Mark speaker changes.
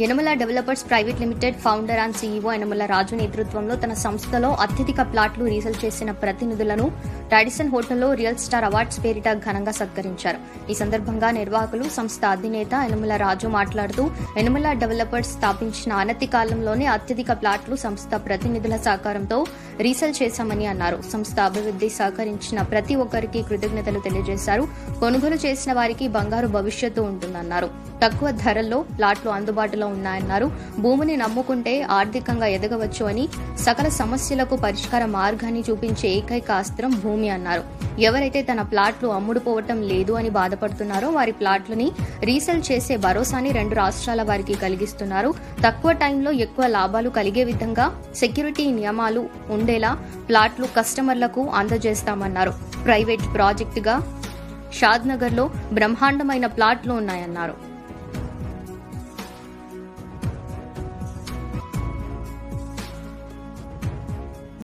Speaker 1: Yanamala developers private limited founder and CEO Yanamala Raju నేతృత్వంలో తన సంస్థలో అత్యధిక ప్లాట్లు రీసేల్ చేసిన ప్రతినిధులను రాడిసన్ హోటల్లో రియల్ స్టార్ అవార్డ్స్ పేరిట ఘనంగా సత్కరించారు. ఈ సందర్భంగా నిర్వాహకులు, సంస్థ అధినేత యనమల రాజు మాట్లాడుతూ యనమల డెవలపర్స్ స్థాపించిన అనతి కాలంలోనే అత్యధిక ప్లాట్లు సంస్థ ప్రతినిధుల సహకారంతో రీసేల్ చేశామని అన్నారు. సంస్థ అభివృద్ధి సహకరించిన ప్రతి ఒక్కరికి కృతజ్ఞతలు తెలియజేశారు. కొనుగోలు చేసిన వారికి బంగారు భవిష్యత్తు ఉంటుందన్నారు. తక్కువ ధరల్లో ప్లాట్లు అందుబాటులో ఉన్నాయన్నారు. భూమిని నమ్ముకుంటే ఆర్థికంగా ఎదగవచ్చు అని, సకల సమస్యలకు పరిష్కార మార్గాన్ని చూపించే ఏకైక అస్త్రం భూమి అన్నారు. ఎవరైతే తన ప్లాట్లు అమ్ముడుపోవటం లేదు అని బాధపడుతున్నారో వారి ప్లాట్లని రీసేల్ చేసే భరోసాని 2 రాష్ట్రాల వారికి కలిగిస్తున్నారు. తక్కువ టైంలో ఎక్కువ లాభాలు కలిగే విధంగా సెక్యూరిటీ నియమాలు ఉండేలా ప్లాట్లు కస్టమర్లకు అందజేస్తామన్నారు. ప్రైవేట్ ప్రాజెక్టుగా షాద్నగర్లో బ్రహ్మాండమైన ప్లాట్లు ఉన్నాయన్నారు.